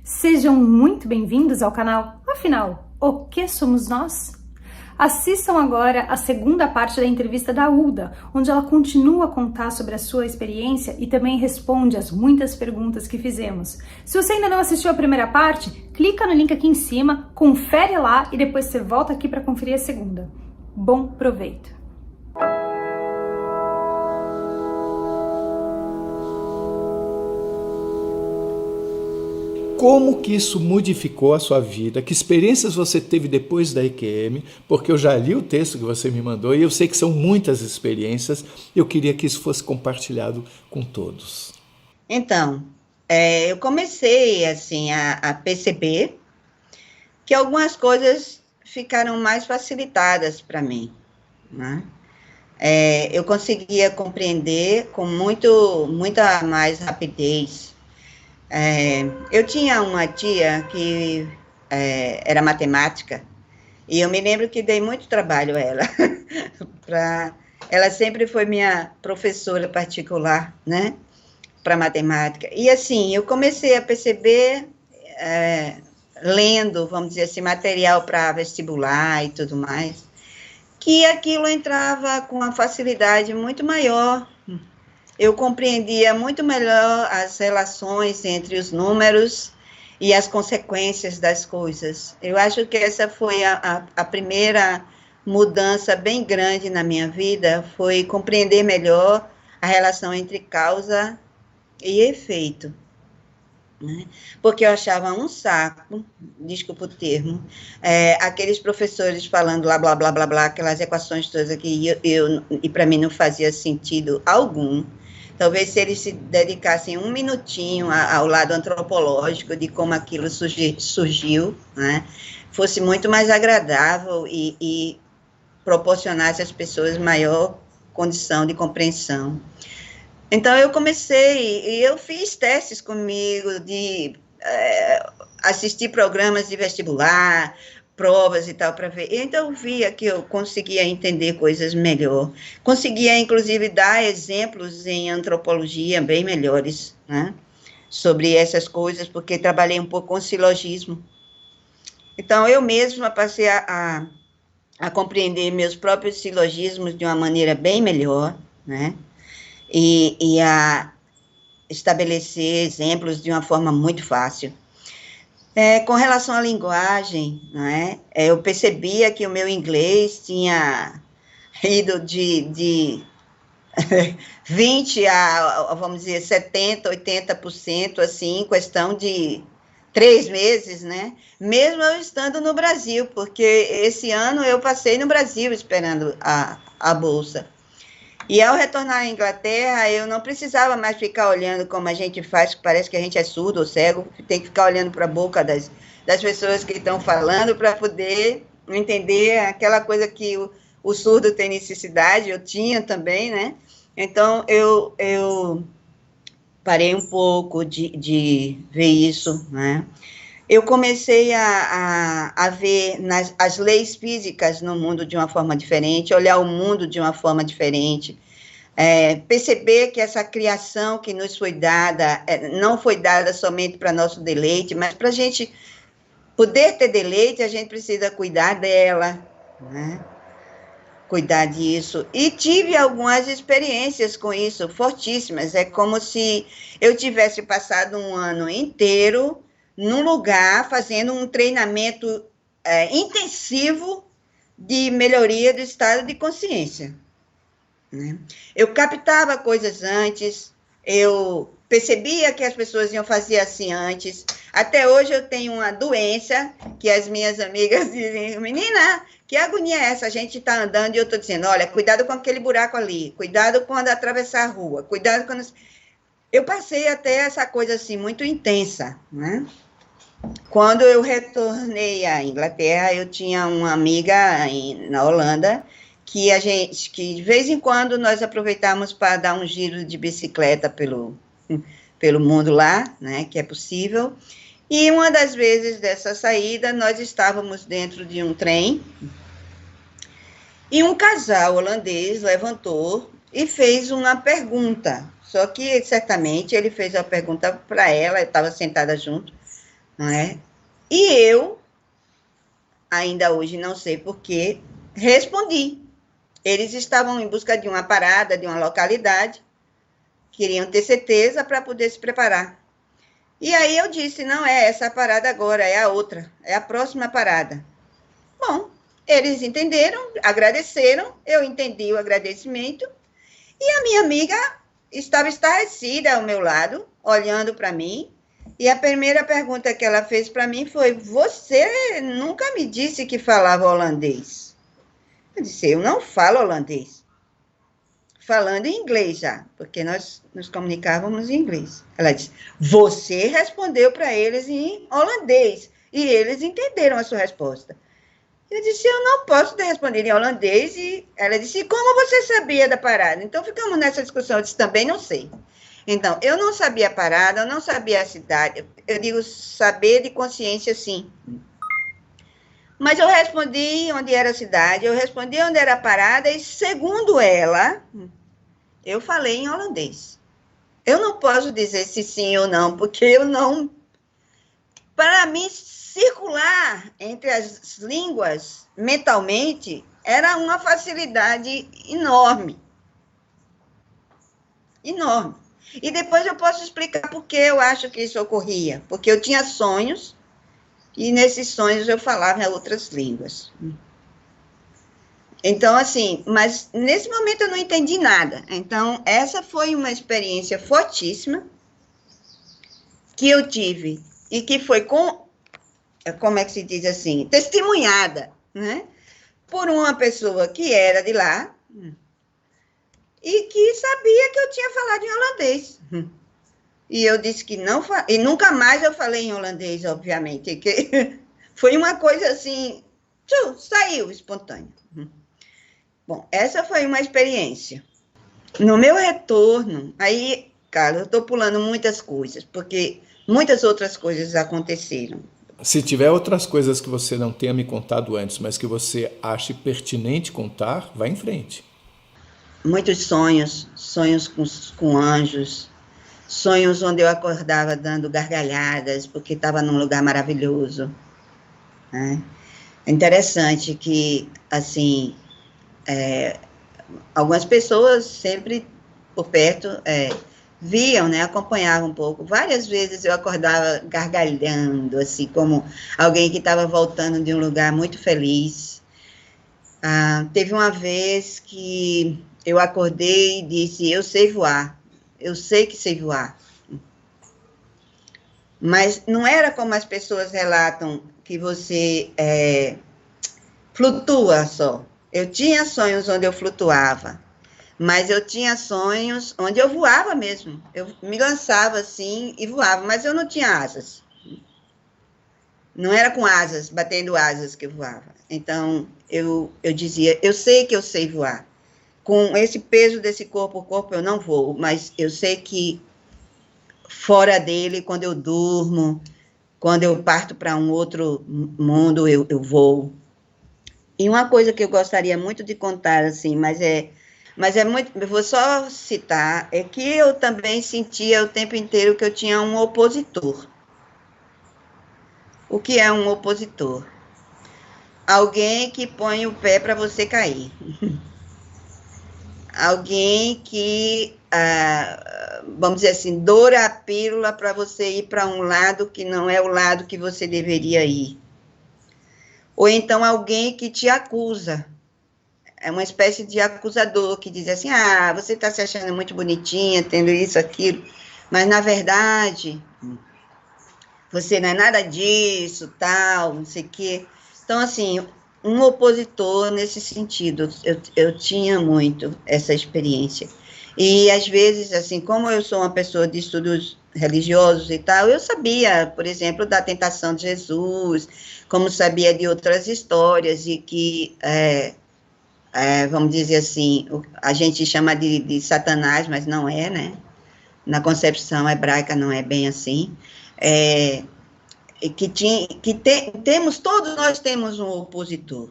Sejam muito bem-vindos ao canal. Afinal, o que somos nós? Assistam agora a segunda parte da entrevista da Ulda, onde ela continua a contar sobre a sua experiência e também responde as muitas perguntas que fizemos. Se você ainda não assistiu a primeira parte, clica no link aqui em cima, confere lá e depois você volta aqui para conferir a segunda. Bom proveito! Como que isso modificou a sua vida? Que experiências você teve depois da EQM? Porque eu já li o texto que você me mandou e eu sei que são muitas experiências. Eu queria que isso fosse compartilhado com todos. Então, eu comecei assim a perceber que algumas coisas ficaram mais facilitadas para mim, né? Eu conseguia compreender com muita mais rapidez. Eu tinha uma tia que era matemática, e eu me lembro que dei muito trabalho a ela. Ela sempre foi minha professora particular, né, para matemática. E assim, eu comecei a perceber, lendo, vamos dizer assim, material para vestibular e tudo mais, que aquilo entrava com uma facilidade muito maior. Eu compreendia muito melhor as relações entre os números e as consequências das coisas. Eu acho que essa foi a primeira mudança bem grande na minha vida, foi compreender melhor a relação entre causa e efeito, né? Porque eu achava um saco, desculpa o termo, aqueles professores falando blá, blá, blá, blá, blá, aquelas equações todas aqui, e para mim não fazia sentido algum. Talvez se eles se dedicassem um minutinho ao lado antropológico de como aquilo surgiu, né, fosse muito mais agradável e proporcionasse às pessoas maior condição de compreensão. Então, eu comecei, e eu fiz testes comigo de assistir programas de vestibular, provas e tal, para ver. Então, eu via que eu conseguia entender coisas melhor. Conseguia, inclusive, dar exemplos em antropologia bem melhores, né, sobre essas coisas, porque trabalhei um pouco com silogismo. Então, eu mesma passei a compreender meus próprios silogismos de uma maneira bem melhor, né, e a estabelecer exemplos de uma forma muito fácil. Com relação à linguagem, né, eu percebia que o meu inglês tinha ido de 20% a, vamos dizer, 70%, 80%, assim, em questão de 3 meses, né? Mesmo eu estando no Brasil, porque esse ano eu passei no Brasil esperando a bolsa. E ao retornar à Inglaterra, eu não precisava mais ficar olhando como a gente faz, que parece que a gente é surdo ou cego, tem que ficar olhando para a boca das pessoas que estão falando para poder entender aquela coisa que o surdo tem necessidade, eu tinha também, né? Então, eu parei um pouco de ver isso, né? Eu comecei a ver as leis físicas no mundo de uma forma diferente, olhar o mundo de uma forma diferente, perceber que essa criação que nos foi dada, não foi dada somente para nosso deleite, mas para a gente poder ter deleite, a gente precisa cuidar dela, né? Cuidar disso. E tive algumas experiências com isso, fortíssimas. É como se eu tivesse passado um ano inteiro num lugar, fazendo um treinamento intensivo de melhoria do estado de consciência, né? Eu captava coisas antes, eu percebia que as pessoas iam fazer assim antes. Até hoje eu tenho uma doença que as minhas amigas dizem, menina, que agonia é essa? A gente está andando e eu estou dizendo, olha, cuidado com aquele buraco ali, cuidado quando atravessar a rua, cuidado quando... Eu passei até essa coisa assim, muito intensa, né? Quando eu retornei à Inglaterra, eu tinha uma amiga na Holanda que de vez em quando nós aproveitamos para dar um giro de bicicleta pelo mundo lá, né, que é possível. E uma das vezes dessa saída, nós estávamos dentro de um trem e um casal holandês levantou e fez uma pergunta. Só que, certamente, ele fez a pergunta para ela, eu estava sentada junto, não é? E eu, ainda hoje não sei porquê, respondi. Eles estavam em busca de uma parada, de uma localidade, queriam ter certeza para poder se preparar. E aí eu disse, não é essa parada agora, é a outra, é a próxima parada. Bom, eles entenderam, agradeceram, eu entendi o agradecimento, e a minha amiga estava estarrecida ao meu lado, olhando para mim, e a primeira pergunta que ela fez para mim foi, você nunca me disse que falava holandês. Eu disse, eu não falo holandês. Falando em inglês já, porque nós nos comunicávamos em inglês. Ela disse, você respondeu para eles em holandês, e eles entenderam a sua resposta. Eu disse, eu não posso ter respondido em holandês, e ela disse, como você sabia da parada? Então, ficamos nessa discussão, eu disse, também não sei. Então, eu não sabia a parada, eu não sabia a cidade, eu digo saber de consciência, sim. Mas eu respondi onde era a cidade, eu respondi onde era a parada, e segundo ela, eu falei em holandês. Eu não posso dizer se sim ou não, porque eu não... Para mim, circular entre as línguas mentalmente era uma facilidade enorme. Enorme. E depois eu posso explicar por que eu acho que isso ocorria. Porque eu tinha sonhos, e nesses sonhos eu falava em outras línguas. Então, assim, mas nesse momento eu não entendi nada. Então, essa foi uma experiência fortíssima que eu tive e que foi como é que se diz assim, testemunhada, né? Por uma pessoa que era de lá e que sabia que eu tinha falado em holandês. E eu disse que não, e nunca mais eu falei em holandês, obviamente, que foi uma coisa assim, saiu espontânea. Bom, essa foi uma experiência. No meu retorno, aí, Carlos, eu estou pulando muitas coisas, porque muitas outras coisas aconteceram. Se tiver outras coisas que você não tenha me contado antes, mas que você ache pertinente contar, vá em frente. Muitos sonhos, sonhos com anjos, sonhos onde eu acordava dando gargalhadas, porque estava num lugar maravilhoso. Né? É interessante que, assim, algumas pessoas sempre por perto viam, né, acompanhavam um pouco. Várias vezes eu acordava gargalhando, assim, como alguém que estava voltando de um lugar muito feliz. Teve uma vez que eu acordei e disse, eu sei voar, eu sei que sei voar. Mas não era como as pessoas relatam, que você flutua só. Eu tinha sonhos onde eu flutuava, mas eu tinha sonhos onde eu voava mesmo. Eu me lançava assim e voava, mas eu não tinha asas. Não era com asas, batendo asas que eu voava. Então, eu dizia, eu sei que eu sei voar. Com esse peso desse corpo eu não voo, mas eu sei que fora dele, quando eu durmo, quando eu parto para um outro mundo, eu vou. E uma coisa que eu gostaria muito de contar, assim, mas é muito, eu vou só citar, é que eu também sentia o tempo inteiro que eu tinha um opositor. O que é um opositor? Alguém que põe o pé para você cair. Alguém que, vamos dizer assim, doura a pílula para você ir para um lado que não é o lado que você deveria ir. Ou então alguém que te acusa. É uma espécie de acusador que diz assim, você está se achando muito bonitinha, tendo isso, aquilo, mas na verdade, você não é nada disso, tal, não sei o quê. Então, assim, um opositor nesse sentido, eu tinha muito essa experiência. E, às vezes, assim, como eu sou uma pessoa de estudos religiosos e tal, eu sabia, por exemplo, da tentação de Jesus, como sabia de outras histórias, e que, vamos dizer assim, a gente chama de Satanás, mas não é, né? Na concepção hebraica não é bem assim. Todos nós temos um opositor.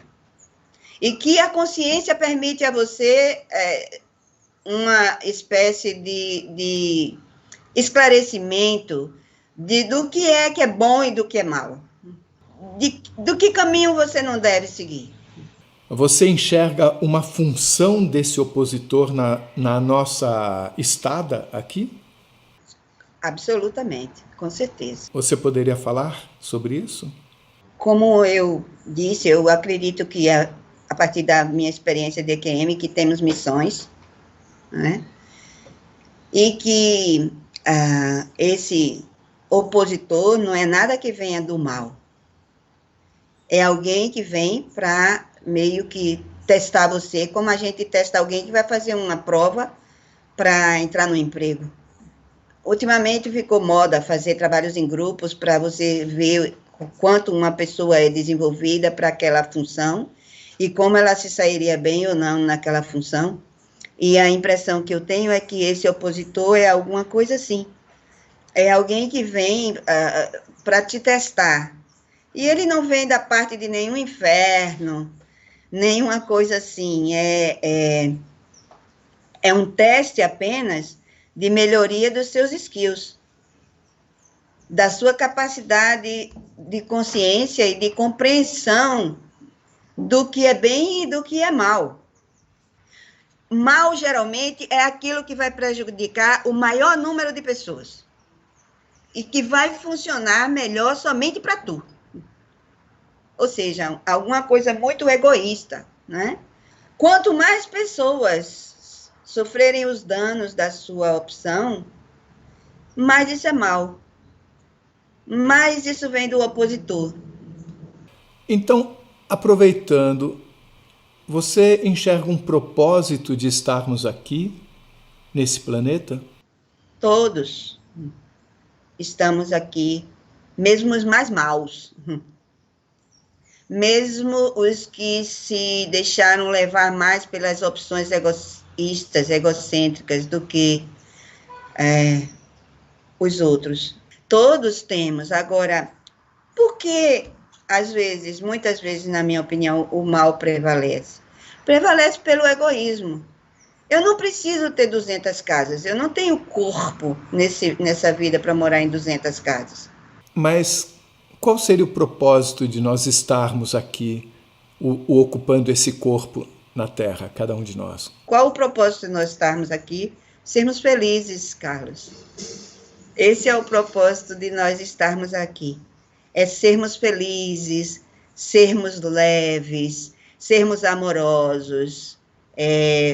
E que a consciência permite a você uma espécie de esclarecimento do que é bom e do que é mal. Do que caminho você não deve seguir. Você enxerga uma função desse opositor na nossa estada aqui? Absolutamente, com certeza. Você poderia falar sobre isso? Como eu disse, eu acredito que a partir da minha experiência de EQM, que temos missões, né? E que esse opositor não é nada que venha do mal. É alguém que vem para meio que testar você, como a gente testa alguém que vai fazer uma prova para entrar no emprego. Ultimamente ficou moda fazer trabalhos em grupos para você ver o quanto uma pessoa é desenvolvida para aquela função e como ela se sairia bem ou não naquela função. E a impressão que eu tenho é que esse opositor é alguma coisa assim. É alguém que vem para te testar. E ele não vem da parte de nenhum inferno, nenhuma coisa assim. É um teste apenas de melhoria dos seus skills, da sua capacidade de consciência e de compreensão do que é bem e do que é mal. Mal, geralmente, é aquilo que vai prejudicar o maior número de pessoas e que vai funcionar melhor somente para tu. Ou seja, alguma coisa muito egoísta, né? Quanto mais pessoas sofrerem os danos da sua opção, mais isso é mal. Mais isso vem do opositor. Então, aproveitando, você enxerga um propósito de estarmos aqui, nesse planeta? Todos estamos aqui, mesmo os mais maus. Mesmo os que se deixaram levar mais pelas opções egoístas, egocêntricas do que os outros. Todos temos. Agora, por que, muitas vezes, na minha opinião, o mal prevalece? Prevalece pelo egoísmo. Eu não preciso ter 200 casas, eu não tenho corpo nessa vida para morar em 200 casas. Mas qual seria o propósito de nós estarmos aqui, ocupando esse corpo na Terra, cada um de nós? Qual o propósito de nós estarmos aqui? Sermos felizes, Carlos. Esse é o propósito de nós estarmos aqui. É sermos felizes, sermos leves, sermos amorosos,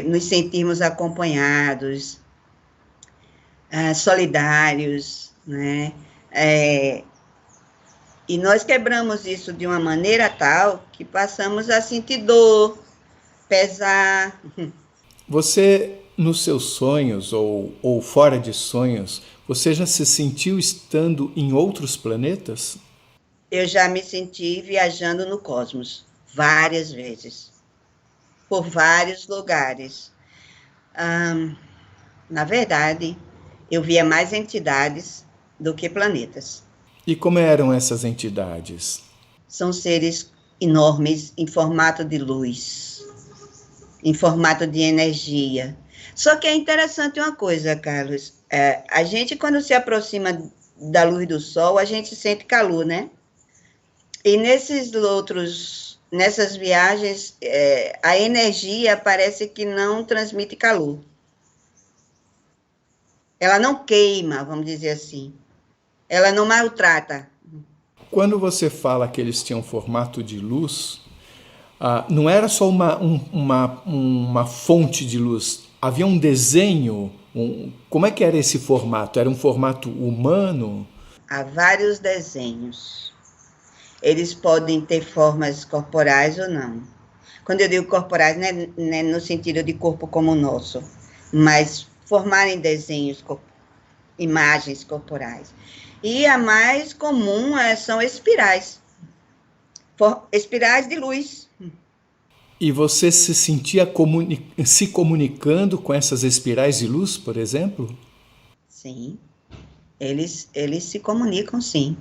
nos sentirmos acompanhados, solidários, né? E nós quebramos isso de uma maneira tal que passamos a sentir dor, pesar. Você, nos seus sonhos ou fora de sonhos, você já se sentiu estando em outros planetas? Eu já me senti viajando no cosmos, várias vezes, por vários lugares. Na verdade, eu via mais entidades do que planetas. E como eram essas entidades? São seres enormes em formato de luz, em formato de energia. Só que é interessante uma coisa, Carlos. A gente, quando se aproxima da luz do sol, a gente sente calor, né? E nessas viagens, a energia parece que não transmite calor. Ela não queima, vamos dizer assim. Ela não maltrata. Quando você fala que eles tinham formato de luz, não era só uma fonte de luz, havia um desenho. Como é que era esse formato? Era um formato humano? Há vários desenhos. Eles podem ter formas corporais ou não. Quando eu digo corporais, não é no sentido de corpo como o nosso, mas formarem desenhos, imagens corporais. E a mais comum são espirais. Espirais de luz. E você se sentia se comunicando com essas espirais de luz, por exemplo? Sim, eles se comunicam, sim.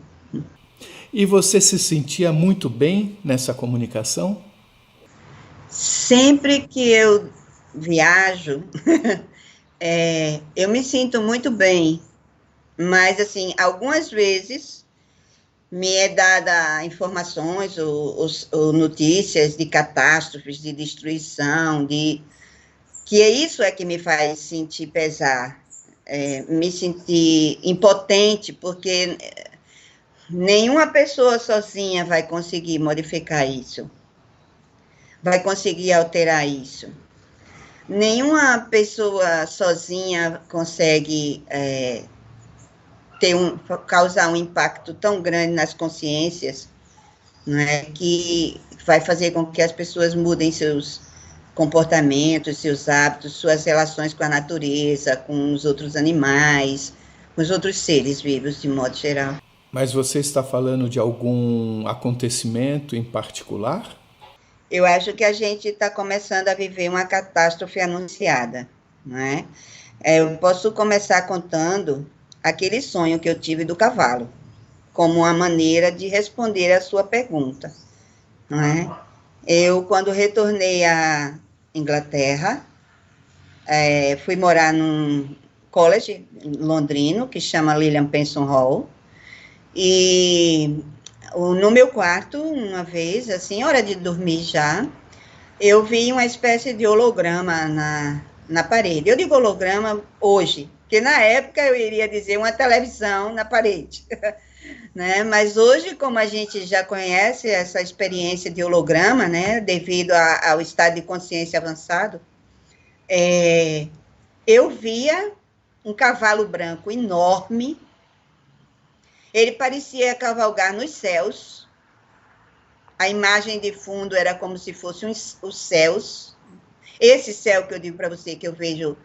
E você se sentia muito bem nessa comunicação? Sempre que eu viajo, eu me sinto muito bem, Mas, assim, algumas vezes me é dada informações ou notícias de catástrofes, de destruição, que é isso que me faz sentir pesar, me sentir impotente, porque nenhuma pessoa sozinha vai conseguir modificar isso, vai conseguir alterar isso. Nenhuma pessoa sozinha consegue causar um impacto tão grande nas consciências, né, que vai fazer com que as pessoas mudem seus comportamentos, seus hábitos, suas relações com a natureza, com os outros animais, com os outros seres vivos, de modo geral. Mas você está falando de algum acontecimento em particular? Eu acho que a gente está começando a viver uma catástrofe anunciada, né? Eu posso começar contando aquele sonho que eu tive do cavalo, como uma maneira de responder à sua pergunta, né? Eu, quando retornei à Inglaterra, fui morar num college londrino, que chama Lilian Penson Hall, e no meu quarto, uma vez, assim, hora de dormir já, eu vi uma espécie de holograma na parede. Eu digo holograma hoje, porque na época eu iria dizer uma televisão na parede, né? Mas hoje, como a gente já conhece essa experiência de holograma, né, devido ao estado de consciência avançado, eu via um cavalo branco enorme. Ele parecia cavalgar nos céus. A imagem de fundo era como se fossem os céus. Esse céu que eu digo para você, que eu vejo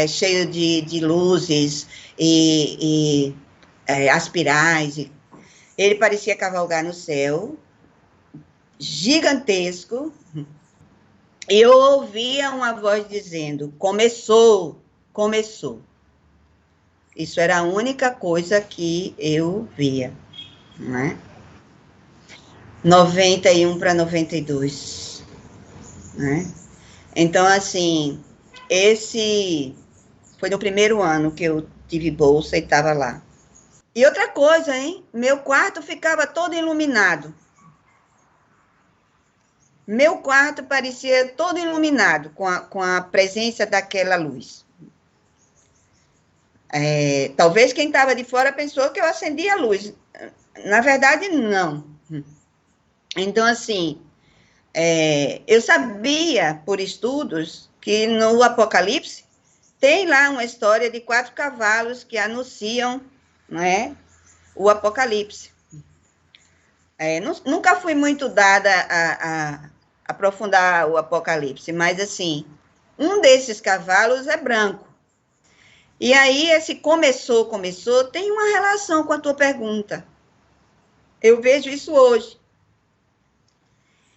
cheio de luzes e aspirais. Ele parecia cavalgar no céu, gigantesco. E eu ouvia uma voz dizendo: começou, começou. Isso era a única coisa que eu via, né? 91 para 92, né? Então, assim, esse foi no primeiro ano que eu tive bolsa e estava lá. E outra coisa, hein? Meu quarto ficava todo iluminado. Meu quarto parecia todo iluminado com a presença daquela luz. Talvez quem estava de fora pensou que eu acendia a luz. Na verdade, não. Então, assim, eu sabia, por estudos, que no Apocalipse tem lá uma história de 4 cavalos que anunciam, né, o Apocalipse. Nunca fui muito dada a aprofundar o Apocalipse, mas, assim, um desses cavalos é branco. E aí, esse começou, tem uma relação com a tua pergunta. Eu vejo isso hoje.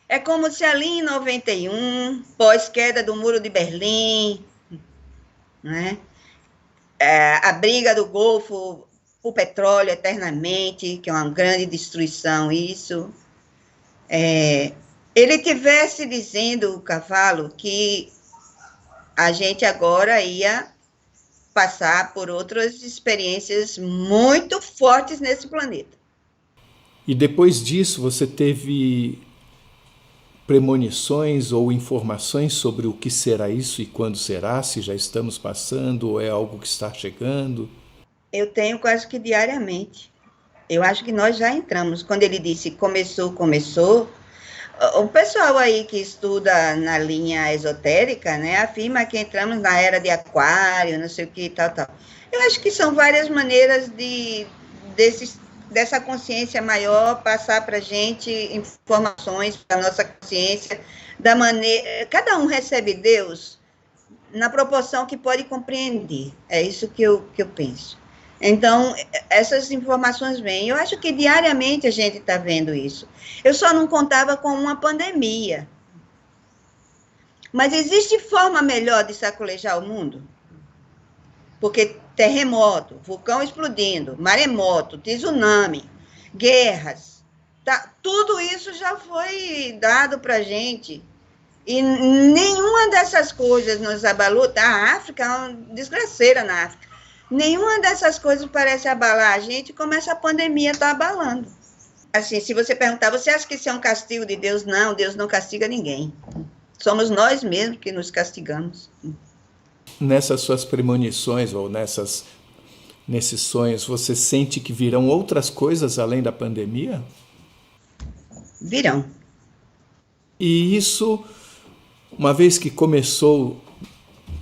É como se ali em 91, pós-queda do Muro de Berlim, né? A briga do Golfo por petróleo eternamente, que é uma grande destruição, isso. Ele tivesse dizendo, o cavalo, que a gente agora ia passar por outras experiências muito fortes nesse planeta. E depois disso, você teve premonições ou informações sobre o que será isso e quando será, se já estamos passando ou é algo que está chegando? Eu tenho quase que diariamente. Eu acho que nós já entramos. Quando ele disse começou, o pessoal aí que estuda na linha esotérica, né, afirma que entramos na era de Aquário, não sei o que, tal. Eu acho que são várias maneiras dessa consciência maior passar para a gente informações para a nossa consciência, da maneira... Cada um recebe Deus na proporção que pode compreender. É isso que eu penso. Então, essas informações vêm. Eu acho que diariamente a gente está vendo isso. Eu só não contava com uma pandemia. Mas existe forma melhor de sacolejar o mundo? Porque terremoto, vulcão explodindo, maremoto, tsunami, guerras, tudo isso já foi dado para a gente. E nenhuma dessas coisas nos abalou. A África é uma desgraceira na África. Nenhuma dessas coisas parece abalar a gente como essa pandemia está abalando. Assim, se você perguntar, você acha que isso é um castigo de Deus? Não, Deus não castiga ninguém. Somos nós mesmos que nos castigamos. Nessas suas premonições ou nesses sonhos, você sente que virão outras coisas além da pandemia? Virão. E isso, uma vez que começou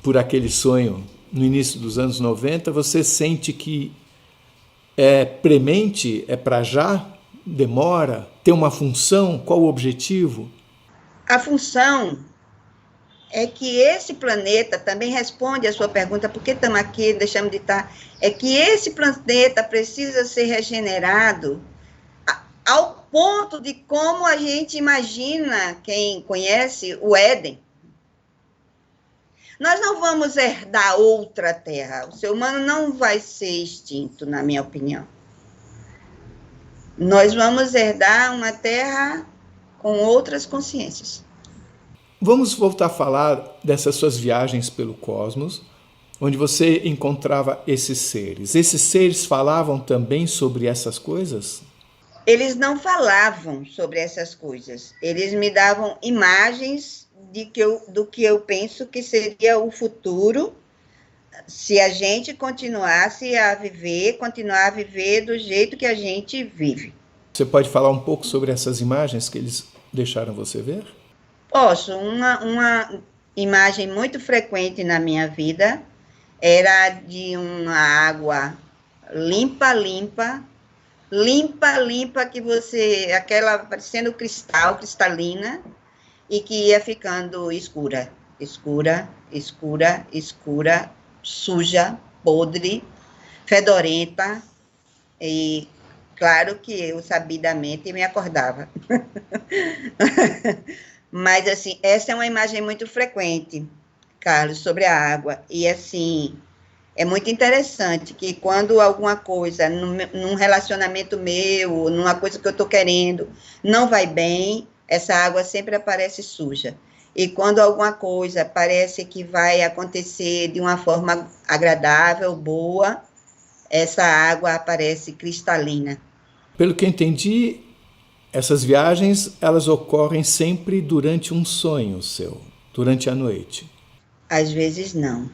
por aquele sonho no início dos anos 90, você sente que é premente, é para já, demora, tem uma função, qual o objetivo? A função é que esse planeta também responde à sua pergunta, por que estamos aqui, deixamos de estar, é que esse planeta precisa ser regenerado ao ponto de como a gente imagina, quem conhece o Éden. Nós não vamos herdar outra terra, o ser humano não vai ser extinto, na minha opinião. Nós vamos herdar uma terra com outras consciências. Vamos voltar a falar dessas suas viagens pelo cosmos, onde você encontrava esses seres. Esses seres falavam também sobre essas coisas? Eles não falavam sobre essas coisas. Eles me davam imagens do que eu penso que seria o futuro se a gente continuar a viver do jeito que a gente vive. Você pode falar um pouco sobre essas imagens que eles deixaram você ver? Posso. Uma imagem muito frequente na minha vida era de uma água limpa, que você, aquela parecendo cristal, cristalina, e que ia ficando escura, suja, podre, fedorenta, e claro que eu sabidamente me acordava. Mas, assim, essa é uma imagem muito frequente, Carlos, sobre a água. E, assim, é muito interessante que quando alguma coisa, num relacionamento meu, numa coisa que eu estou querendo, não vai bem, essa água sempre aparece suja. E quando alguma coisa parece que vai acontecer de uma forma agradável, boa, essa água aparece cristalina. Pelo que eu entendi, essas viagens, elas ocorrem sempre durante um sonho seu, durante a noite. Às vezes não.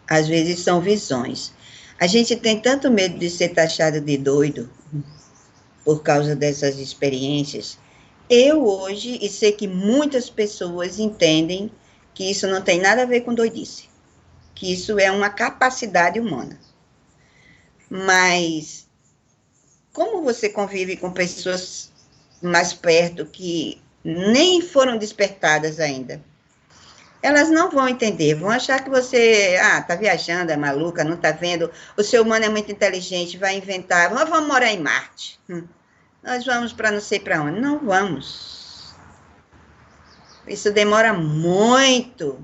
Às vezes são visões. A gente tem tanto medo de ser taxado de doido por causa dessas experiências. Eu hoje, e sei que muitas pessoas entendem que isso não tem nada a ver com doidice, que isso é uma capacidade humana. Mas, como você convive com pessoas mais perto que nem foram despertadas ainda, elas não vão entender, vão achar que você, tá viajando, é maluca, não tá vendo, o ser humano é muito inteligente, vai inventar, nós vamos morar em Marte, nós vamos para não sei para onde, não vamos. Isso demora muito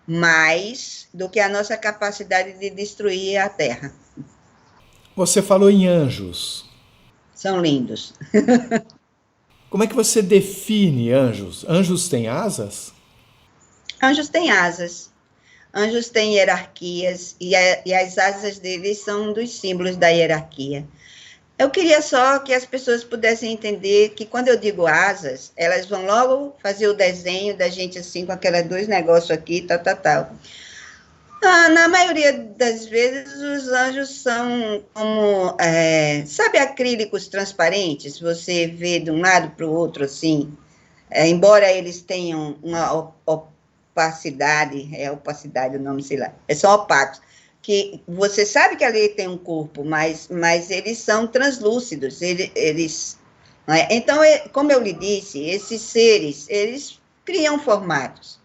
mais do que a nossa capacidade de destruir a Terra. Você falou em anjos. São lindos. Como é que você define anjos? Anjos têm asas? Anjos têm asas. Anjos têm hierarquias e as asas deles são um dos símbolos da hierarquia. Eu queria só que as pessoas pudessem entender que quando eu digo asas, elas vão logo fazer o desenho da gente assim, com aqueles dois negócios aqui, tal. Na maioria das vezes, os anjos são como, sabe, acrílicos transparentes? Você vê de um lado para o outro, assim, embora eles tenham uma opacidade, opacidade o nome, sei lá, são opacos, que você sabe que ali tem um corpo, mas eles são translúcidos, eles não é? Então, como eu lhe disse, esses seres, eles criam formatos.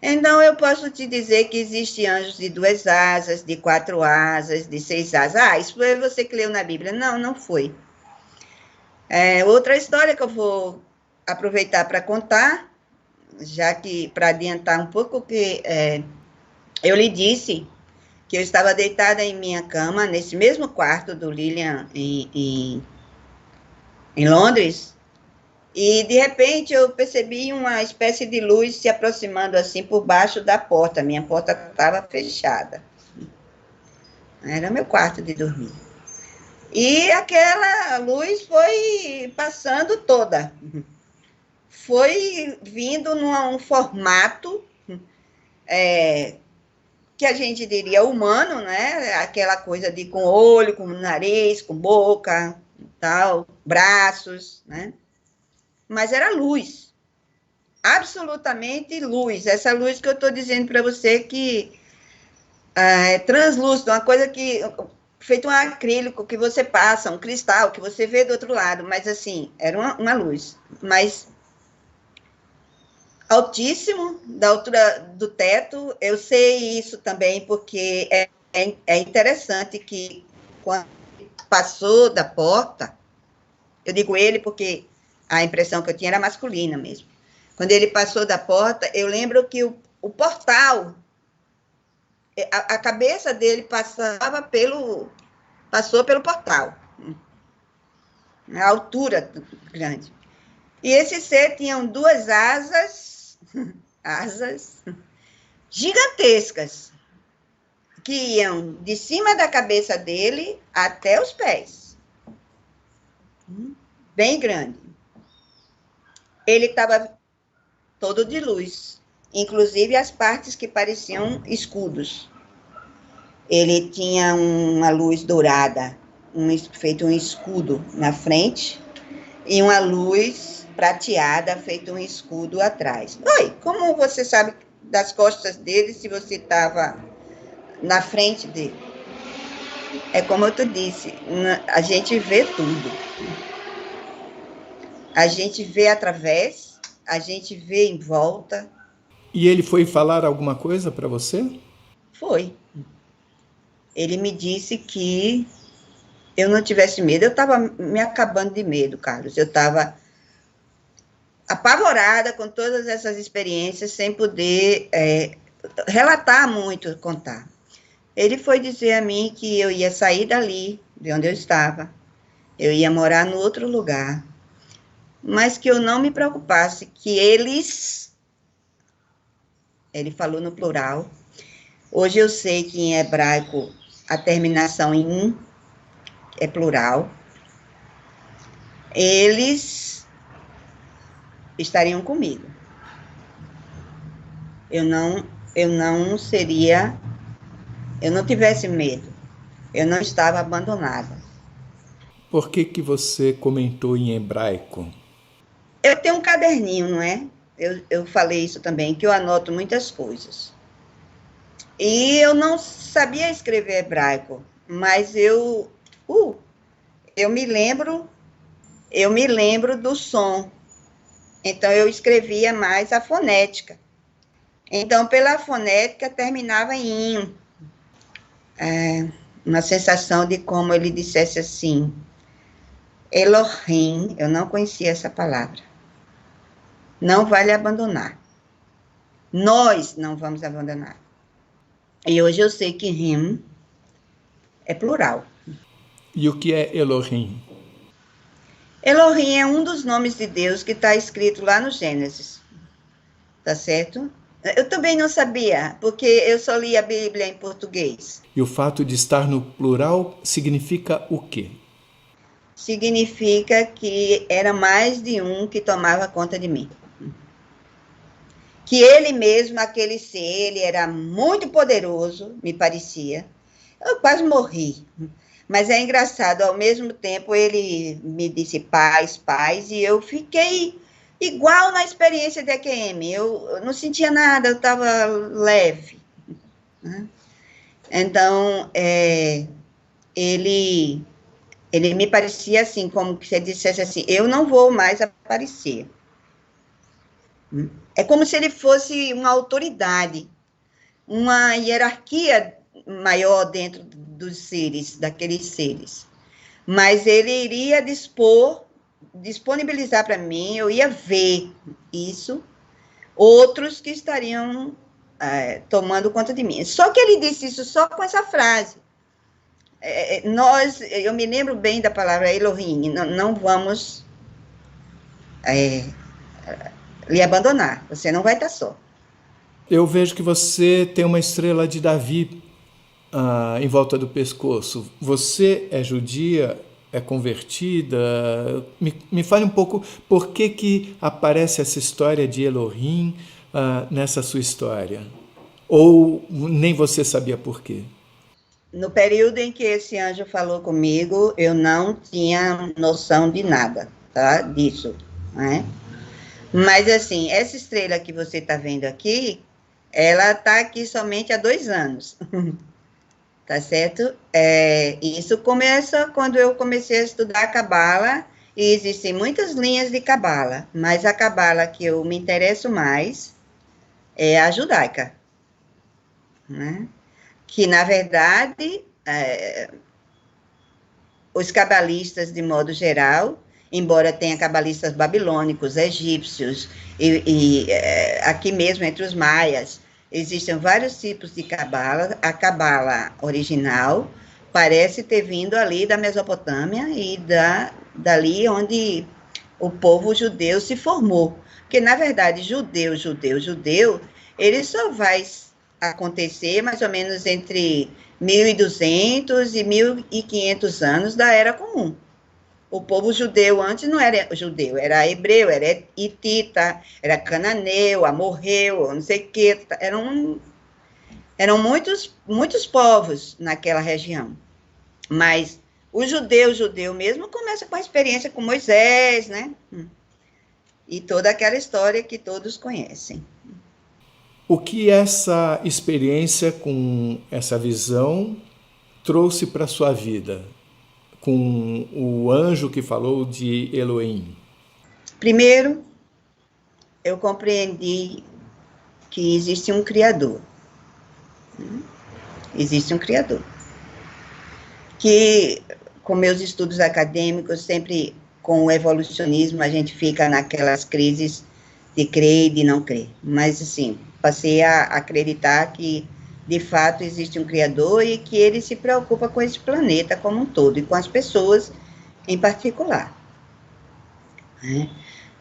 Então, eu posso te dizer que existem anjos de 2 asas, de 4 asas, de 6 asas. Isso foi você que leu na Bíblia. Não, não foi. Outra história que eu vou aproveitar para contar, já que, para adiantar um pouco, que eu lhe disse que eu estava deitada em minha cama, nesse mesmo quarto do Lilian, em Londres, e, de repente, eu percebi uma espécie de luz se aproximando, assim, por baixo da porta. Minha porta estava fechada. Era meu quarto de dormir. E aquela luz foi passando toda. Foi vindo num formato que a gente diria humano, né? Aquela coisa de com olho, com nariz, com boca, tal, braços, né? Mas era luz, absolutamente luz. Essa luz que eu estou dizendo para você que é translúcido, uma coisa que feito um acrílico que você passa, um cristal que você vê do outro lado, mas assim, era uma luz, mas altíssimo, da altura do teto. Eu sei isso também porque é interessante que quando passou da porta, eu digo ele porque a impressão que eu tinha era masculina mesmo. Quando ele passou da porta, eu lembro que o portal, a cabeça dele passou pelo portal, a altura grande. E esse ser tinha duas asas gigantescas, que iam de cima da cabeça dele até os pés. Bem grande. Ele estava todo de luz, inclusive as partes que pareciam escudos. Ele tinha uma luz dourada, feito um escudo na frente, e uma luz prateada, feito um escudo atrás. Oi, como você sabe das costas dele se você estava na frente dele? É como eu te disse, a gente vê tudo. A gente vê através, a gente vê em volta. E ele foi falar alguma coisa para você? Foi. Ele me disse que eu não tivesse medo. Eu estava me acabando de medo, Carlos. Eu estava apavorada com todas essas experiências, sem poder relatar muito, contar. Ele foi dizer a mim que eu ia sair dali, de onde eu estava, eu ia morar no outro lugar, mas que eu não me preocupasse, que eles, ele falou no plural. Hoje eu sei que em hebraico a terminação em é plural. Eles estariam comigo. Eu não seria, eu não tivesse medo. Eu não estava abandonada. Por que você comentou em hebraico? Eu tenho um caderninho, não é? Eu falei isso também, que eu anoto muitas coisas. E eu não sabia escrever hebraico, mas eu me lembro do som. Então, eu escrevia mais a fonética. Então, pela fonética, terminava em uma sensação de como ele dissesse assim, Elohim, eu não conhecia essa palavra, não vai lhe abandonar. Nós não vamos abandonar. E hoje eu sei que Him é plural. E o que é Elohim? Elohim é um dos nomes de Deus que está escrito lá no Gênesis. Tá certo? Eu também não sabia, porque eu só li a Bíblia em português. E o fato de estar no plural significa o quê? Significa que era mais de um que tomava conta de mim. Que ele mesmo, aquele ser, ele era muito poderoso, me parecia. Eu quase morri. Mas é engraçado, ao mesmo tempo ele me disse paz, paz, e eu fiquei igual na experiência de EQM. Eu não sentia nada, eu estava leve. Então, ele me parecia assim, como que você dissesse assim, eu não vou mais aparecer. É como se ele fosse uma autoridade, uma hierarquia maior dentro dos seres, daqueles seres. Mas ele iria disponibilizar para mim, eu ia ver isso, outros que estariam tomando conta de mim. Só que ele disse isso só com essa frase. Eu me lembro bem da palavra Elohim, não vamos lhe abandonar, você não vai estar só. Eu vejo que você tem uma estrela de Davi em volta do pescoço. Você é judia? É convertida? Me fale um pouco por que aparece essa história de Elohim nessa sua história. Ou nem você sabia por quê? No período em que esse anjo falou comigo, eu não tinha noção de nada, tá? Disso, né? Mas, assim, essa estrela que você está vendo aqui, ela está aqui somente há 2 anos. Tá certo? Isso começa quando eu comecei a estudar a Cabala, e existem muitas linhas de Cabala, mas a Cabala que eu me interesso mais é a judaica, né? Que, na verdade, os cabalistas, de modo geral, embora tenha cabalistas babilônicos, egípcios, aqui mesmo entre os maias, existem vários tipos de cabala. A cabala original parece ter vindo ali da Mesopotâmia e dali onde o povo judeu se formou. Porque, na verdade, judeu, ele só vai acontecer mais ou menos entre 1.200 e 1.500 anos da Era Comum. O povo judeu antes não era judeu, era hebreu, era hitita, era cananeu, amorreu, não sei o quê. Eram muitos povos naquela região. Mas o judeu mesmo começa com a experiência com Moisés, né? E toda aquela história que todos conhecem. O que essa experiência com essa visão trouxe para a sua vida? Com o anjo que falou de Elohim? Primeiro, eu compreendi que existe um Criador. Existe um Criador. Que, com meus estudos acadêmicos, sempre com o evolucionismo, a gente fica naquelas crises de crer e de não crer. Mas, assim, passei a acreditar que, de fato, existe um Criador e que ele se preocupa com esse planeta como um todo e com as pessoas em particular.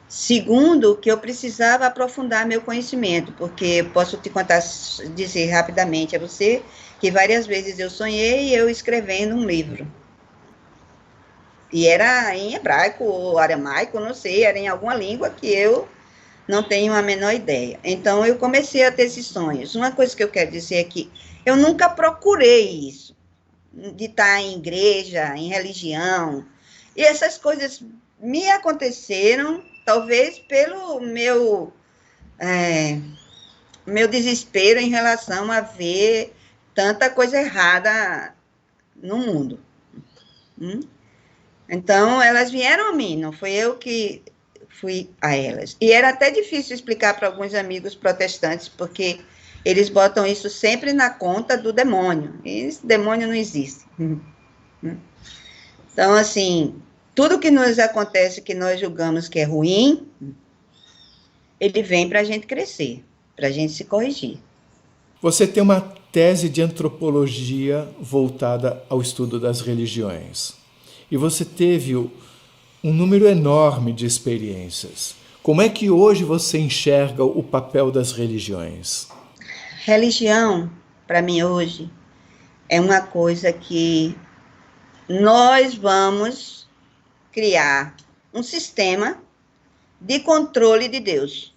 Segundo, que eu precisava aprofundar meu conhecimento, porque posso te contar, dizer rapidamente a você, que várias vezes eu sonhei eu escrevendo um livro. E era em hebraico ou aramaico, não sei, era em alguma língua que eu não tenho a menor ideia. Então, eu comecei a ter esses sonhos. Uma coisa que eu quero dizer é que eu nunca procurei isso, de estar em igreja, em religião. E essas coisas me aconteceram, talvez pelo meu desespero em relação a ver tanta coisa errada no mundo. Então, elas vieram a mim, não foi eu que fui a elas. E era até difícil explicar para alguns amigos protestantes, porque eles botam isso sempre na conta do demônio. E esse demônio não existe. Então, assim, tudo que nos acontece, que nós julgamos que é ruim, ele vem para a gente crescer, para a gente se corrigir. Você tem uma tese de antropologia voltada ao estudo das religiões. E você teve um número enorme de experiências. Como é que hoje você enxerga o papel das religiões? Religião, para mim hoje, é uma coisa que nós vamos criar um sistema de controle de Deus.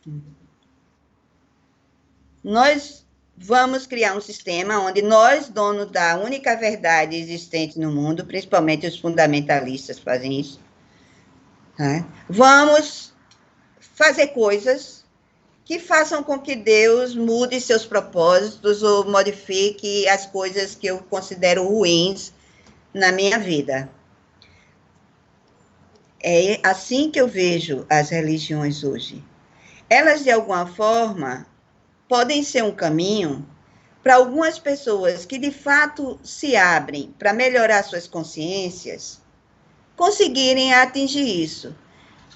Nós vamos criar um sistema onde nós, donos da única verdade existente no mundo, principalmente os fundamentalistas fazem isso, vamos fazer coisas que façam com que Deus mude seus propósitos ou modifique as coisas que eu considero ruins na minha vida. É assim que eu vejo as religiões hoje. Elas, de alguma forma, podem ser um caminho para algumas pessoas que, de fato, se abrem para melhorar suas consciências, conseguirem atingir isso.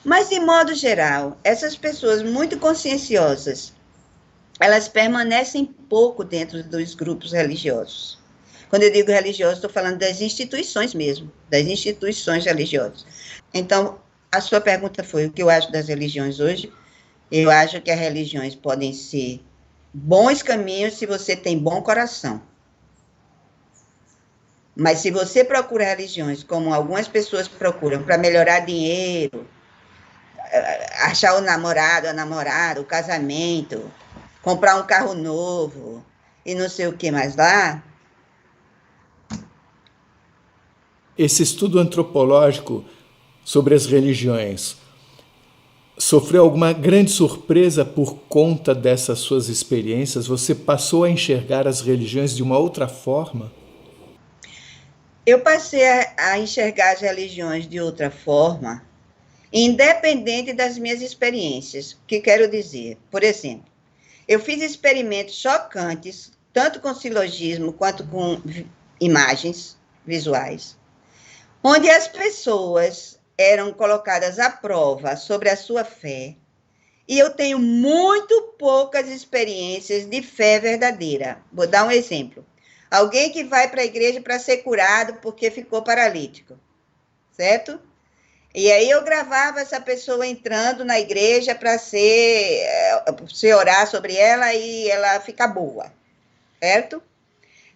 Mas, de modo geral, essas pessoas muito conscienciosas, elas permanecem pouco dentro dos grupos religiosos. Quando eu digo religiosos, estou falando das instituições mesmo, das instituições religiosas. Então, a sua pergunta foi o que eu acho das religiões hoje. Eu acho que as religiões podem ser bons caminhos se você tem bom coração. Mas se você procura religiões, como algumas pessoas procuram, para melhorar dinheiro, achar o namorado, a namorada, o casamento, comprar um carro novo e não sei o que mais lá. Esse estudo antropológico sobre as religiões sofreu alguma grande surpresa por conta dessas suas experiências? Você passou a enxergar as religiões de uma outra forma? Eu passei a enxergar as religiões de outra forma, independente das minhas experiências. O que quero dizer? Por exemplo, eu fiz experimentos chocantes, tanto com silogismo quanto com imagens visuais, onde as pessoas eram colocadas à prova sobre a sua fé, e eu tenho muito poucas experiências de fé verdadeira. Vou dar um exemplo. Alguém que vai para a igreja para ser curado porque ficou paralítico, certo? E aí eu gravava essa pessoa entrando na igreja para se orar sobre ela e ela ficar boa, certo?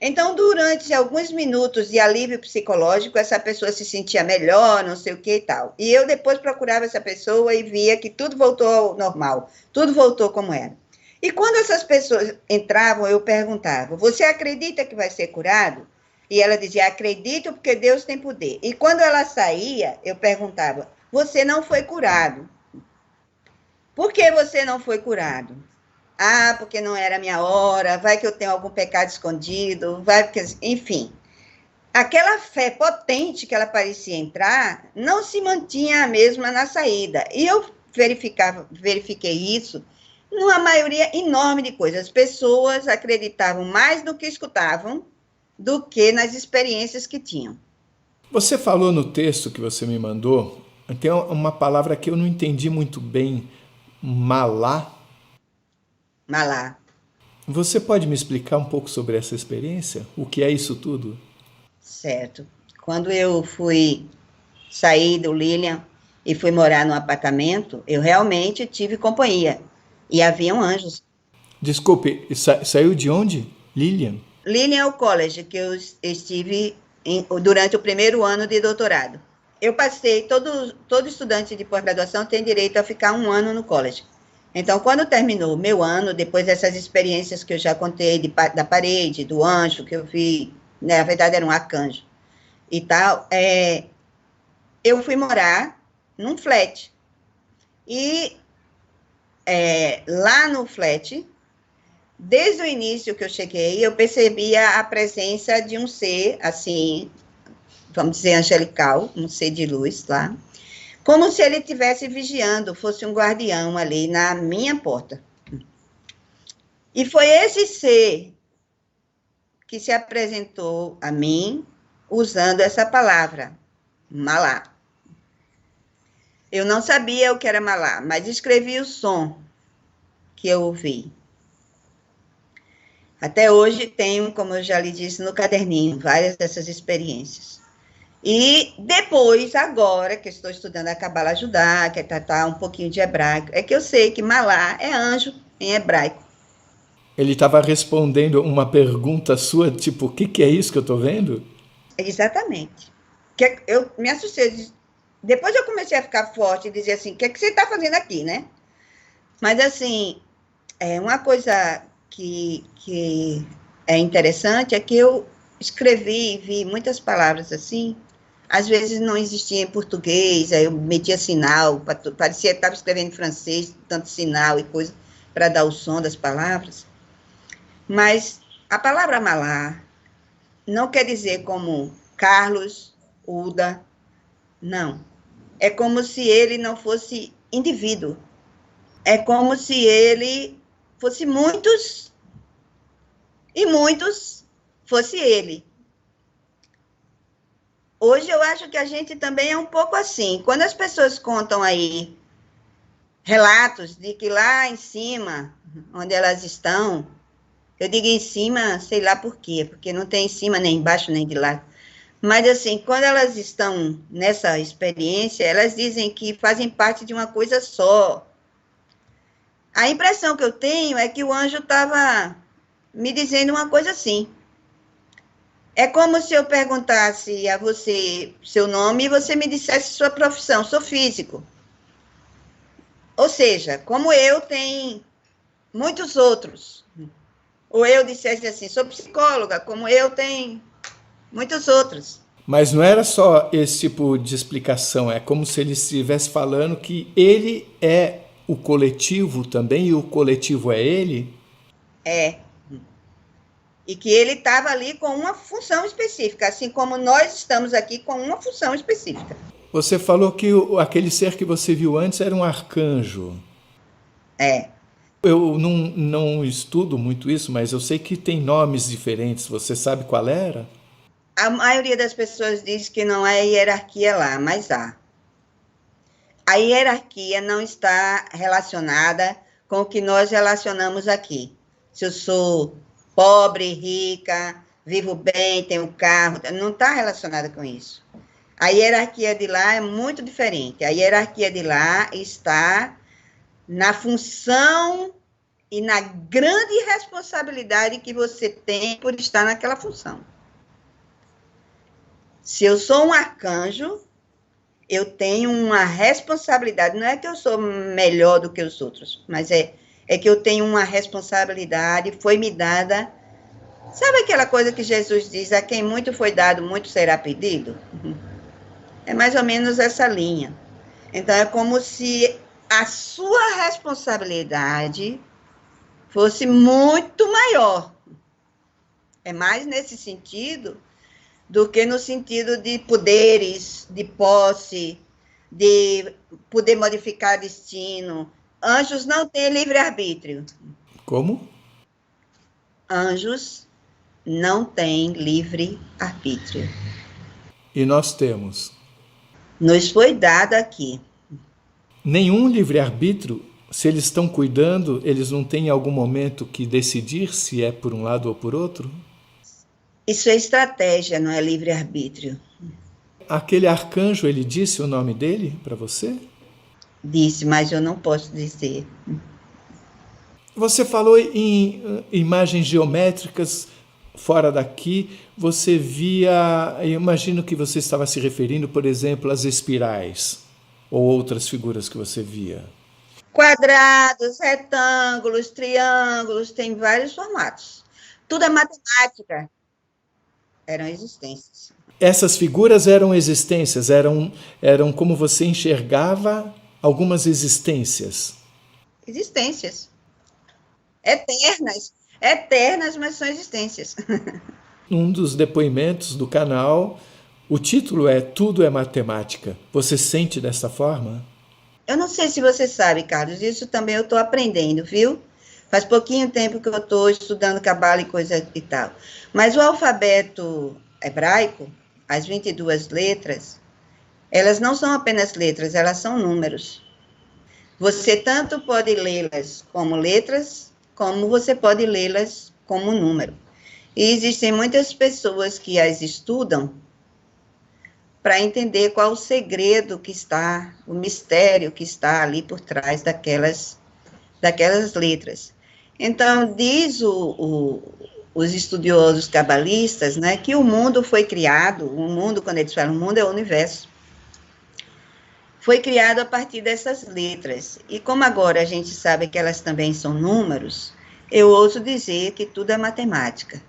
Então, durante alguns minutos de alívio psicológico, essa pessoa se sentia melhor, não sei o que e tal. E eu depois procurava essa pessoa e via que tudo voltou ao normal, tudo voltou como era. E quando essas pessoas entravam, eu perguntava, você acredita que vai ser curado? E ela dizia, acredito porque Deus tem poder. E quando ela saía, eu perguntava, você não foi curado. Por que você não foi curado? Ah, porque não era a minha hora, vai que eu tenho algum pecado escondido, vai porque... Enfim, aquela fé potente que ela parecia entrar, não se mantinha a mesma na saída. E eu verifiquei isso numa maioria enorme de coisas. As pessoas acreditavam mais no que escutavam do que nas experiências que tinham. Você falou no texto que você me mandou, tem uma palavra que eu não entendi muito bem, malá. Malá. Você pode me explicar um pouco sobre essa experiência? O que é isso tudo? Certo. Quando eu fui sair do Lilian e fui morar num apartamento, eu realmente tive companhia. E haviam anjos. Desculpe, saiu de onde? Lilian? Lilian é o college que eu estive durante o primeiro ano de doutorado. Eu passei, todo estudante de pós-graduação tem direito a ficar 1 ano no college. Então, quando terminou o meu ano, depois dessas experiências que eu já contei da parede, do anjo que eu vi, né, na verdade era um arcanjo e tal, eu fui morar num flat. E lá no flat, desde o início que eu cheguei, eu percebia a presença de um ser, assim, vamos dizer, angelical, um ser de luz lá, como se ele estivesse vigiando, fosse um guardião ali na minha porta. E foi esse ser que se apresentou a mim usando essa palavra, malá. Eu não sabia o que era malá, mas escrevi o som que eu ouvi. Até hoje tenho, como eu já lhe disse, no caderninho, várias dessas experiências. E depois, agora que estou estudando a Cabala judaica, tratar um pouquinho de hebraico, é que eu sei que malá é anjo em hebraico. Ele estava respondendo uma pergunta sua, tipo, o que é isso que eu estou vendo? Exatamente. Eu me assustei. Depois eu comecei a ficar forte e dizer assim, o que você está fazendo aqui, né? Mas, assim, uma coisa que é interessante é que eu escrevi e vi muitas palavras assim, às vezes não existia em português, aí eu metia sinal, parecia que estava escrevendo em francês, tanto sinal e coisa, para dar o som das palavras. Mas a palavra malá não quer dizer como Carlos, Uda, não. É como se ele não fosse indivíduo. É como se ele fosse muitos e muitos fosse ele. Hoje eu acho que a gente também é um pouco assim. Quando as pessoas contam aí relatos de que lá em cima, onde elas estão, eu digo em cima, sei lá por quê, porque não tem em cima, nem embaixo, nem de lado. Mas assim, quando elas estão nessa experiência, elas dizem que fazem parte de uma coisa só. A impressão que eu tenho é que o anjo estava me dizendo uma coisa assim. É como se eu perguntasse a você seu nome e você me dissesse sua profissão. Sou físico. Ou seja, como eu, tem muitos outros. Ou eu dissesse assim, sou psicóloga, como eu, tem muitos outros. Mas não era só esse tipo de explicação, é como se ele estivesse falando que ele é o coletivo também e o coletivo é ele? É. E que ele estava ali com uma função específica, assim como nós estamos aqui com uma função específica. Você falou que aquele ser que você viu antes era um arcanjo. É. Eu não estudo muito isso, mas eu sei que tem nomes diferentes. Você sabe qual era? A maioria das pessoas diz que não é hierarquia lá, mas há. A hierarquia não está relacionada com o que nós relacionamos aqui. Se eu sou pobre, rica, vivo bem, tenho carro, não está relacionada com isso. A hierarquia de lá é muito diferente. A hierarquia de lá está na função e na grande responsabilidade que você tem por estar naquela função. Se eu sou um arcanjo, eu tenho uma responsabilidade. Não é que eu sou melhor do que os outros, mas é que eu tenho uma responsabilidade, foi me dada. Sabe aquela coisa que Jesus diz, a quem muito foi dado, muito será pedido? É mais ou menos essa linha. Então, é como se a sua responsabilidade fosse muito maior. É mais nesse sentido do que no sentido de poderes, de posse, de poder modificar destino. Anjos não têm livre-arbítrio. Como? Anjos não têm livre-arbítrio. E nós temos. Nos foi dado aqui. Nenhum livre-arbítrio, se eles estão cuidando, eles não têm em algum momento que decidir se é por um lado ou por outro? Isso é estratégia, não é livre-arbítrio. Aquele arcanjo, ele disse o nome dele para você? Disse, mas eu não posso dizer. Você falou em imagens geométricas fora daqui, você via, eu imagino que você estava se referindo, por exemplo, às espirais ou outras figuras que você via. Quadrados, retângulos, triângulos, tem vários formatos. Tudo é matemática. Eram existências. Essas figuras eram existências, eram como você enxergava algumas existências. Existências. Eternas. Eternas, mas são existências. Um dos depoimentos do canal, o título é Tudo é Matemática. Você sente dessa forma? Eu não sei se você sabe, Carlos, isso também eu estou aprendendo, viu? Faz pouquinho tempo que eu estou estudando cabala e coisa e tal. Mas o alfabeto hebraico, as 22 letras, elas não são apenas letras, elas são números. Você tanto pode lê-las como letras, como você pode lê-las como número. E existem muitas pessoas que as estudam para entender qual o segredo que está, o mistério que está ali por trás daquelas letras. Então, diz os estudiosos cabalistas, né, que o mundo foi criado, o mundo, quando eles falam o mundo, é o universo, foi criado a partir dessas letras. E como agora a gente sabe que elas também são números, eu ouso dizer que tudo é matemática.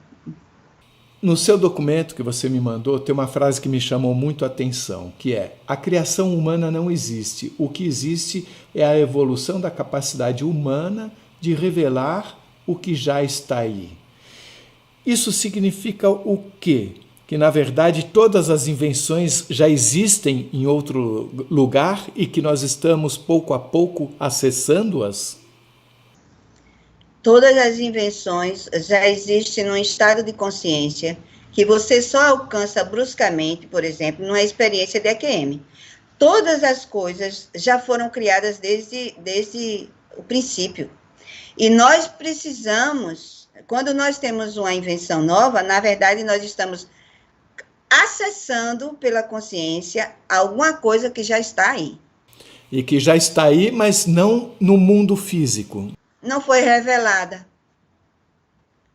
No seu documento que você me mandou, tem uma frase que me chamou muito a atenção, que é: a criação humana não existe. O que existe é a evolução da capacidade humana de revelar o que já está aí. Isso significa o quê? Que, na verdade, todas as invenções já existem em outro lugar e que nós estamos, pouco a pouco, acessando-as? Todas as invenções já existem num estado de consciência que você só alcança bruscamente, por exemplo, numa experiência de EQM. Todas as coisas já foram criadas desde o princípio. E nós precisamos, quando nós temos uma invenção nova, na verdade, nós estamos acessando pela consciência alguma coisa que já está aí. E que já está aí, mas não no mundo físico. Não foi revelada.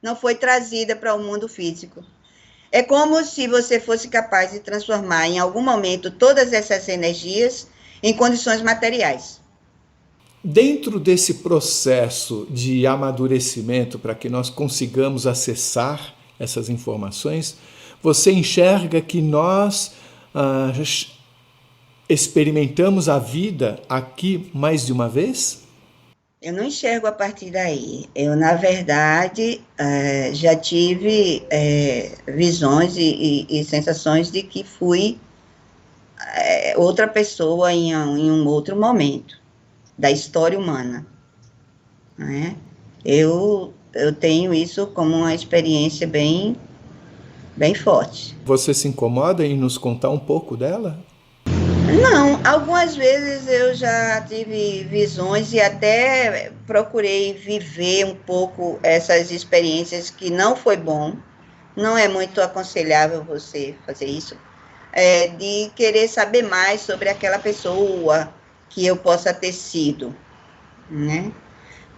Não foi trazida para o mundo físico. É como se você fosse capaz de transformar em algum momento todas essas energias em condições materiais. Dentro desse processo de amadurecimento para que nós consigamos acessar essas informações, você enxerga que nós experimentamos a vida aqui mais de uma vez? Eu não enxergo a partir daí. Eu, na verdade, já tive visões e sensações de que fui outra pessoa em um outro momento da história humana. Né? Eu tenho isso como uma experiência bem forte. Você se incomoda em nos contar um pouco dela? Não, algumas vezes eu já tive visões e até procurei viver um pouco essas experiências que não foi bom. Não é muito aconselhável você fazer isso, de querer saber mais sobre aquela pessoa que eu possa ter sido, né?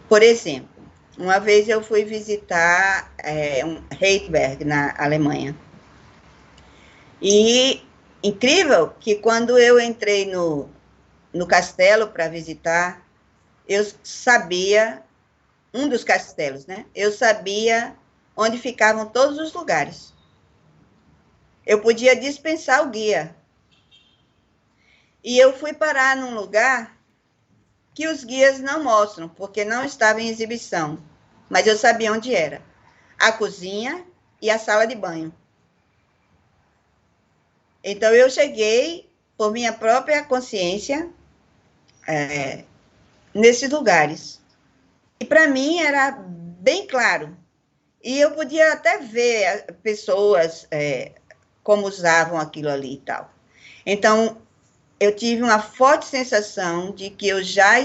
Por exemplo, uma vez eu fui visitar Heidelberg, na Alemanha. E incrível que quando eu entrei no castelo para visitar, eu sabia, um dos castelos, né? Eu sabia onde ficavam todos os lugares. Eu podia dispensar o guia. E eu fui parar num lugar que os guias não mostram, porque não estava em exibição. Mas eu sabia onde era. A cozinha e a sala de banho. Então, eu cheguei, por minha própria consciência, nesses lugares. E, para mim, era bem claro. E eu podia até ver pessoas como usavam aquilo ali e tal. Então, eu tive uma forte sensação de que eu já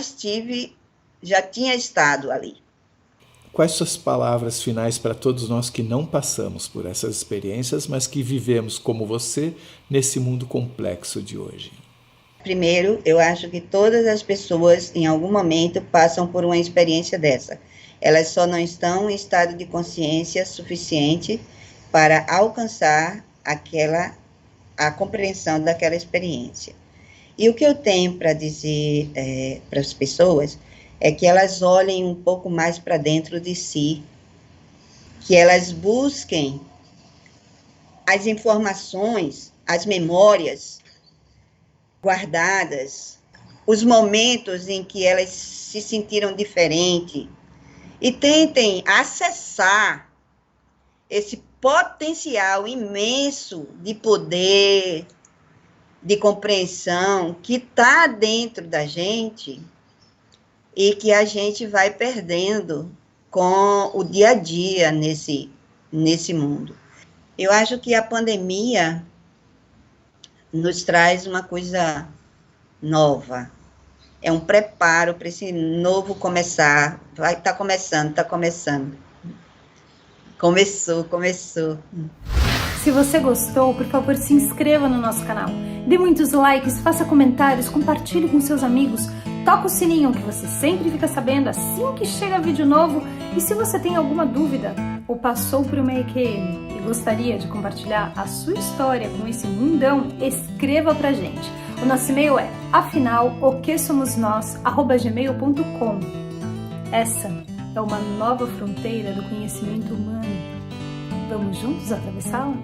tinha estado ali. Quais suas palavras finais para todos nós que não passamos por essas experiências, mas que vivemos como você nesse mundo complexo de hoje? Primeiro, eu acho que todas as pessoas, em algum momento, passam por uma experiência dessa. Elas só não estão em estado de consciência suficiente para alcançar a compreensão daquela experiência. E o que eu tenho para dizer para as pessoas é que elas olhem um pouco mais para dentro de si, que elas busquem as informações, as memórias guardadas, os momentos em que elas se sentiram diferente, e tentem acessar esse potencial imenso de poder, de compreensão que está dentro da gente e que a gente vai perdendo com o dia a dia nesse mundo. Eu acho que a pandemia nos traz uma coisa nova. É um preparo para esse novo começar. Está começando. Começou. Se você gostou, por favor, se inscreva no nosso canal. Dê muitos likes, faça comentários, compartilhe com seus amigos. Toca o sininho que você sempre fica sabendo assim que chega vídeo novo. E se você tem alguma dúvida ou passou por uma EQM e gostaria de compartilhar a sua história com esse mundão, escreva pra gente. O nosso e-mail é afinal.oquesomosnós@gmail.com. Essa é uma nova fronteira do conhecimento humano. Vamos juntos atravessá-la?